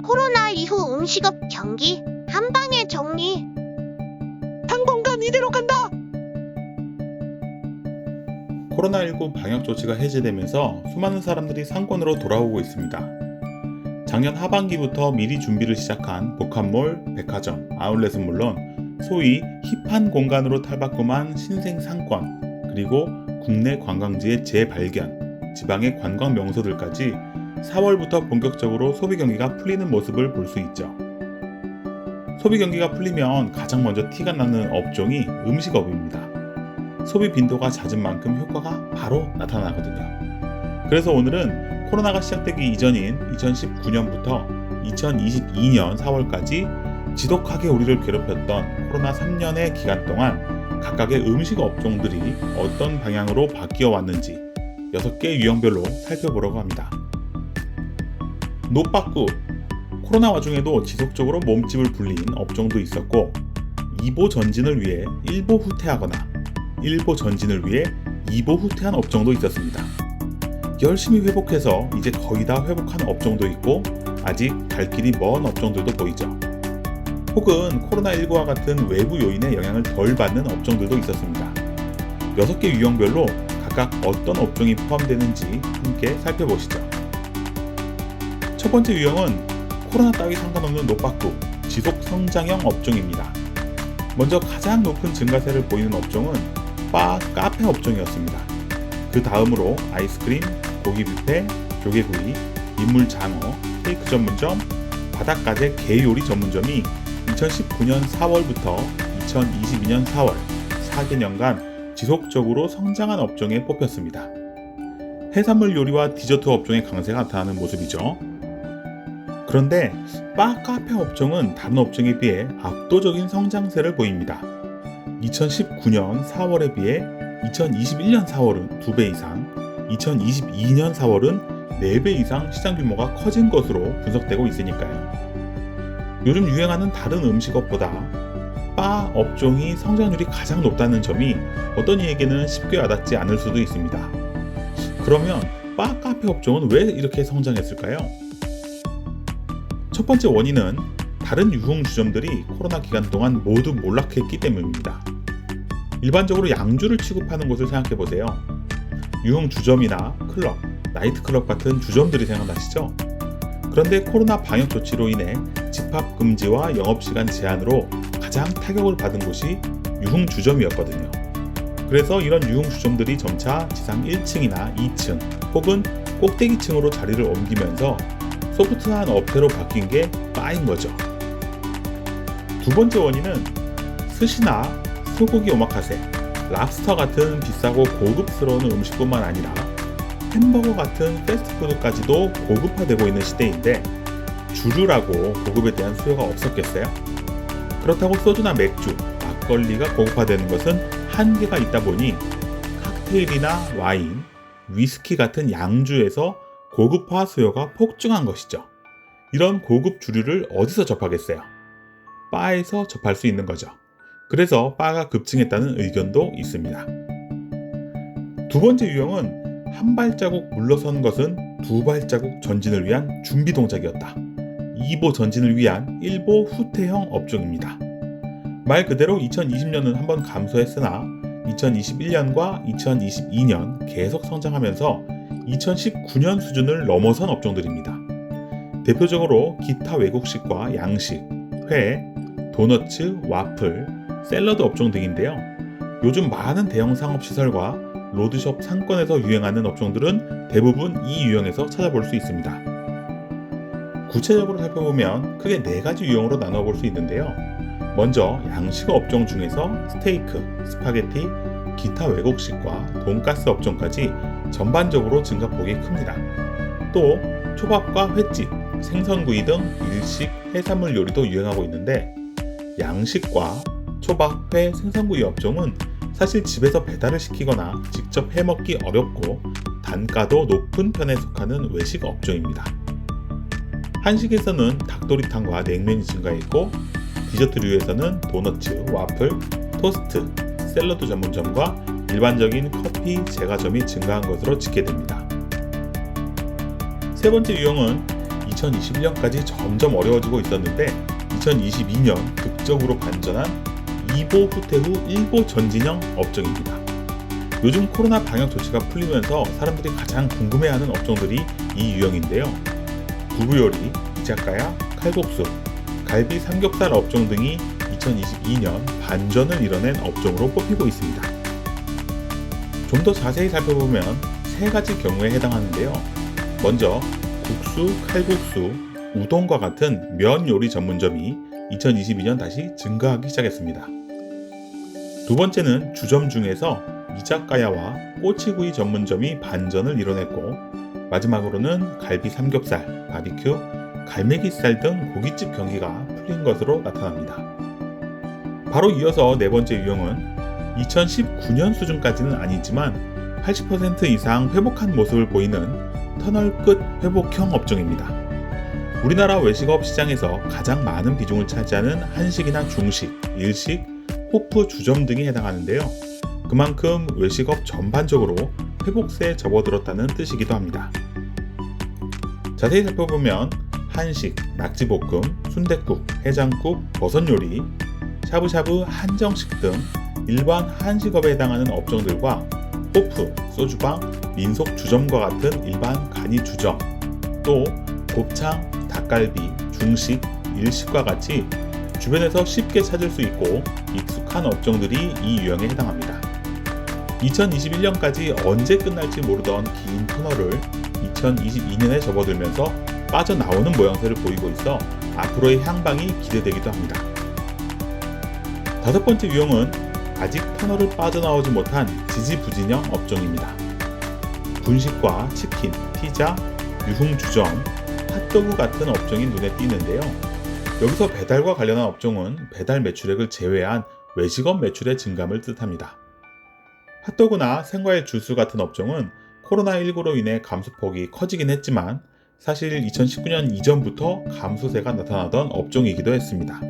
코로나 이후 음식업 경기 한방에 정리. 당분간 이대로 간다. 코로나19 방역 조치가 해제되면서 수많은 사람들이 상권으로 돌아오고 있습니다. 작년 하반기부터 미리 준비를 시작한 복합몰, 백화점, 아울렛은 물론 소위 힙한 공간으로 탈바꿈한 신생 상권, 그리고 국내 관광지의 재발견, 지방의 관광 명소들까지 4월부터 본격적으로 소비 경기가 풀리는 모습을 볼 수 있죠. 소비 경기가 풀리면 가장 먼저 티가 나는 업종이 음식업입니다. 소비 빈도가 잦은 만큼 효과가 바로 나타나거든요. 그래서 오늘은 코로나가 시작되기 이전인 2019년부터 2022년 4월까지 지독하게 우리를 괴롭혔던 코로나 3년의 기간 동안 각각의 음식 업종들이 어떤 방향으로 바뀌어 왔는지 6개 유형별로 살펴보려고 합니다. 노빠꾸, 코로나 와중에도 지속적으로 몸집을 불린 업종도 있었고, 2보 전진을 위해 1보 후퇴하거나 1보 전진을 위해 2보 후퇴한 업종도 있었습니다. 열심히 회복해서 이제 거의 다 회복한 업종도 있고, 아직 갈 길이 먼 업종들도 보이죠. 혹은 코로나19와 같은 외부 요인의 영향을 덜 받는 업종들도 있었습니다. 6개 유형별로 각각 어떤 업종이 포함되는지 함께 살펴보시죠. 첫 번째 유형은 코로나 따위 상관없는 노빠꾸, 지속 성장형 업종입니다. 먼저 가장 높은 증가세를 보이는 업종은 바, 카페 업종이었습니다. 그 다음으로 아이스크림, 고기 뷔페, 조개구이, 민물 장어, 케이크 전문점, 바닷가재 게요리 전문점이 2019년 4월부터 2022년 4월 4개년간 지속적으로 성장한 업종에 뽑혔습니다. 해산물 요리와 디저트 업종의 강세가 나타나는 모습이죠. 그런데 바, 카페 업종은 다른 업종에 비해 압도적인 성장세를 보입니다. 2019년 4월에 비해 2021년 4월은 2배 이상, 2022년 4월은 4배 이상 시장 규모가 커진 것으로 분석되고 있으니까요. 요즘 유행하는 다른 음식업보다 바 업종이 성장률이 가장 높다는 점이 어떤 이에게는 쉽게 와닿지 않을 수도 있습니다. 그러면 바, 카페 업종은 왜 이렇게 성장했을까요? 첫 번째 원인은 다른 유흥 주점들이 코로나 기간 동안 모두 몰락했기 때문입니다. 일반적으로 양주를 취급하는 곳을 생각해보세요. 유흥 주점이나 클럽, 나이트클럽 같은 주점들이 생각나시죠? 그런데 코로나 방역 조치로 인해 집합 금지와 영업시간 제한으로 가장 타격을 받은 곳이 유흥 주점이었거든요. 그래서 이런 유흥 주점들이 점차 지상 1층이나 2층 혹은 꼭대기층으로 자리를 옮기면서 소프트한 업태로 바뀐 게 바인 거죠. 두 번째 원인은 스시나 소고기 오마카세, 랍스터 같은 비싸고 고급스러운 음식뿐만 아니라 햄버거 같은 패스트푸드까지도 고급화되고 있는 시대인데 주류라고 고급에 대한 수요가 없었겠어요? 그렇다고 소주나 맥주, 막걸리가 고급화되는 것은 한계가 있다 보니 칵테일이나 와인, 위스키 같은 양주에서 고급화 수요가 폭증한 것이죠. 이런 고급 주류를 어디서 접하겠어요? 바에서 접할 수 있는 거죠. 그래서 바가 급증했다는 의견도 있습니다. 두 번째 유형은 한 발자국 물러선 것은 두 발자국 전진을 위한 준비 동작이었다. 2보 전진을 위한 1보 후퇴형 업종입니다. 말 그대로 2020년은 한번 감소했으나 2021년과 2022년 계속 성장하면서 2019년 수준을 넘어선 업종들입니다. 대표적으로 기타 외국식과 양식, 회, 도너츠, 와플, 샐러드 업종 등인데요. 요즘 많은 대형 상업시설과 로드숍 상권에서 유행하는 업종들은 대부분 이 유형에서 찾아볼 수 있습니다. 구체적으로 살펴보면 크게 4가지 유형으로 나눠볼 수 있는데요. 먼저 양식 업종 중에서 스테이크, 스파게티, 기타 외국식과 돈가스 업종까지 전반적으로 증가폭이 큽니다. 또 초밥과 횟집, 생선구이 등 일식, 해산물 요리도 유행하고 있는데 양식과 초밥, 회, 생선구이 업종은 사실 집에서 배달을 시키거나 직접 해먹기 어렵고 단가도 높은 편에 속하는 외식 업종입니다. 한식에서는 닭도리탕과 냉면이 증가했고 디저트류에서는 도너츠, 와플, 토스트, 샐러드 전문점과 일반적인 커피, 제과점이 증가한 것으로 집계됩니다. 세 번째 유형은 2021년까지 점점 어려워지고 있었는데 2022년 극적으로 반전한 2보 후퇴 후 1보 전진형 업종입니다. 요즘 코로나 방역 조치가 풀리면서 사람들이 가장 궁금해하는 업종들이 이 유형인데요. 두부요리, 이자카야, 칼국수, 갈비 삼겹살 업종 등이 2022년 반전을 이뤄낸 업종으로 뽑히고 있습니다. 좀 더 자세히 살펴보면 세 가지 경우에 해당하는데요. 먼저 국수, 칼국수, 우동과 같은 면 요리 전문점이 2022년 다시 증가하기 시작했습니다. 두 번째는 주점 중에서 이자카야와 꼬치구이 전문점이 반전을 이뤄냈고, 마지막으로는 갈비 삼겹살, 바비큐, 갈매기살 등 고깃집 경기가 풀린 것으로 나타납니다. 바로 이어서 네 번째 유형은 2019년 수준까지는 아니지만 80% 이상 회복한 모습을 보이는 터널 끝 회복형 업종입니다. 우리나라 외식업 시장에서 가장 많은 비중을 차지하는 한식이나 중식, 일식, 호프 주점 등이 해당하는데요. 그만큼 외식업 전반적으로 회복세에 접어들었다는 뜻이기도 합니다. 자세히 살펴보면 한식, 낙지볶음, 순댓국, 해장국, 버섯요리, 샤브샤브, 한정식 등 일반 한식업에 해당하는 업종들과 호프, 소주방, 민속 주점과 같은 일반 간이 주점, 또 곱창, 닭갈비, 중식, 일식과 같이 주변에서 쉽게 찾을 수 있고 익숙한 업종들이 이 유형에 해당합니다. 2021년까지 언제 끝날지 모르던 긴 터널을 2022년에 접어들면서 빠져나오는 모양새를 보이고 있어 앞으로의 향방이 기대되기도 합니다. 다섯 번째 유형은 아직 터널을 빠져나오지 못한 지지부진형 업종입니다. 분식과 치킨, 피자, 유흥주점, 핫도그 같은 업종이 눈에 띄는데요. 여기서 배달과 관련한 업종은 배달 매출액을 제외한 외식업 매출의 증감을 뜻합니다. 핫도그나 생과일 주스 같은 업종은 코로나19로 인해 감소폭이 커지긴 했지만 사실 2019년 이전부터 감소세가 나타나던 업종이기도 했습니다.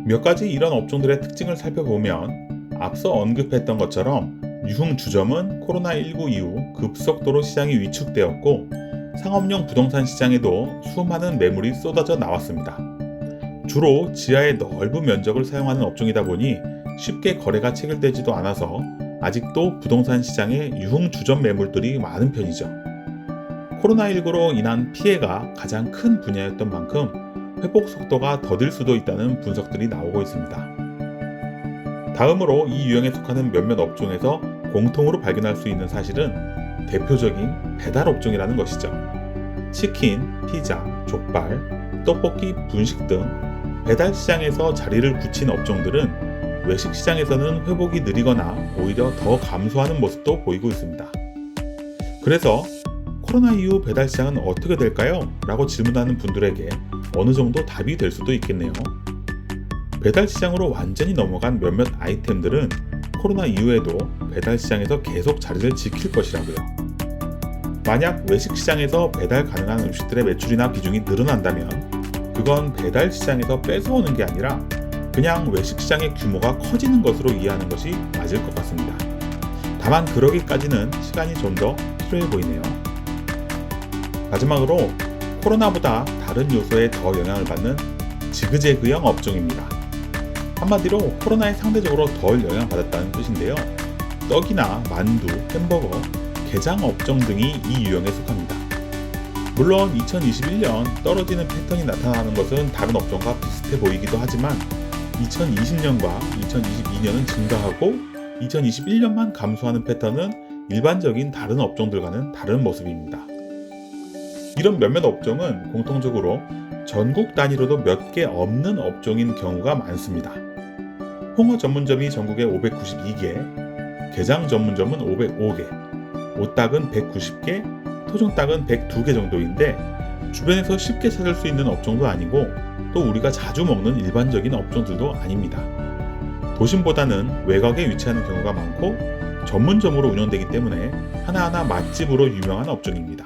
몇 가지 이런 업종들의 특징을 살펴보면 앞서 언급했던 것처럼 유흥주점은 코로나19 이후 급속도로 시장이 위축되었고 상업용 부동산 시장에도 수많은 매물이 쏟아져 나왔습니다. 주로 지하의 넓은 면적을 사용하는 업종이다 보니 쉽게 거래가 체결되지도 않아서 아직도 부동산 시장에 유흥주점 매물들이 많은 편이죠. 코로나19로 인한 피해가 가장 큰 분야였던 만큼 회복 속도가 더딜 수도 있다는 분석들이 나오고 있습니다. 다음으로 이 유형에 속하는 몇몇 업종에서 공통으로 발견할 수 있는 사실은 대표적인 배달 업종이라는 것이죠. 치킨, 피자, 족발, 떡볶이, 분식 등 배달 시장에서 자리를 굳힌 업종들은 외식 시장에서는 회복이 느리거나 오히려 더 감소하는 모습도 보이고 있습니다. 그래서 코로나 이후 배달 시장은 어떻게 될까요? 라고 질문하는 분들에게 어느 정도 답이 될 수도 있겠네요. 배달 시장으로 완전히 넘어간 몇몇 아이템들은 코로나 이후에도 배달 시장에서 계속 자리를 지킬 것이라고요. 만약 외식 시장에서 배달 가능한 음식들의 매출이나 비중이 늘어난다면 그건 배달 시장에서 뺏어오는 게 아니라 그냥 외식 시장의 규모가 커지는 것으로 이해하는 것이 맞을 것 같습니다. 다만 그러기까지는 시간이 좀 더 필요해 보이네요. 마지막으로 코로나보다 다른 요소에 더 영향을 받는 지그재그형 업종입니다. 한마디로 코로나에 상대적으로 덜 영향받았다는 뜻인데요. 떡이나 만두, 햄버거, 게장 업종 등이 이 유형에 속합니다. 물론 2021년 떨어지는 패턴이 나타나는 것은 다른 업종과 비슷해 보이기도 하지만 2020년과 2022년은 증가하고 2021년만 감소하는 패턴은 일반적인 다른 업종들과는 다른 모습입니다. 이런 몇몇 업종은 공통적으로 전국 단위로도 몇 개 없는 업종인 경우가 많습니다. 홍어 전문점이 전국에 592개, 게장 전문점은 505개, 옷닭은 190개, 토종닭은 102개 정도인데 주변에서 쉽게 찾을 수 있는 업종도 아니고 또 우리가 자주 먹는 일반적인 업종들도 아닙니다. 도심보다는 외곽에 위치하는 경우가 많고 전문점으로 운영되기 때문에 하나하나 맛집으로 유명한 업종입니다.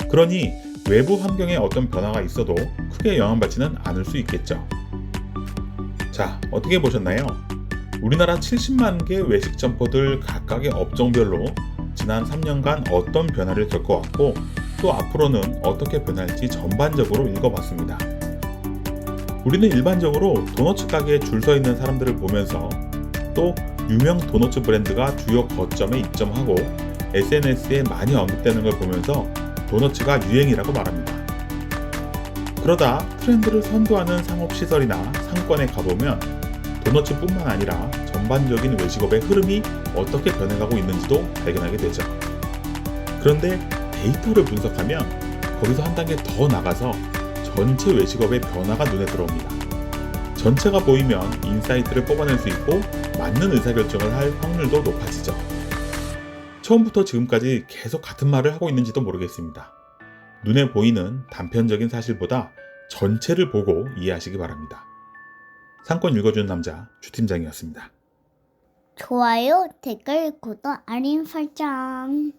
그러니 외부 환경에 어떤 변화가 있어도 크게 영향받지는 않을 수 있겠죠. 자, 어떻게 보셨나요? 우리나라 70만 개 외식 점포들 각각의 업종별로 지난 3년간 어떤 변화를 겪어왔고 또 앞으로는 어떻게 변할지 전반적으로 읽어봤습니다. 우리는 일반적으로 도너츠 가게에 줄 서 있는 사람들을 보면서 또 유명 도너츠 브랜드가 주요 거점에 입점하고 SNS에 많이 언급되는 걸 보면서 도너츠가 유행이라고 말합니다. 그러다 트렌드를 선도하는 상업시설이나 상권에 가보면 도너츠뿐만 아니라 전반적인 외식업의 흐름이 어떻게 변해가고 있는지도 발견하게 되죠. 그런데 데이터를 분석하면 거기서 한 단계 더 나가서 전체 외식업의 변화가 눈에 들어옵니다. 전체가 보이면 인사이트를 뽑아낼 수 있고 맞는 의사결정을 할 확률도 높아지죠. 처음부터 지금까지 계속 같은 말을 하고 있는지도 모르겠습니다. 눈에 보이는 단편적인 사실보다 전체를 보고 이해하시기 바랍니다. 상권 읽어주는 남자 주팀장이었습니다. 좋아요, 댓글, 구독, 알림 설정.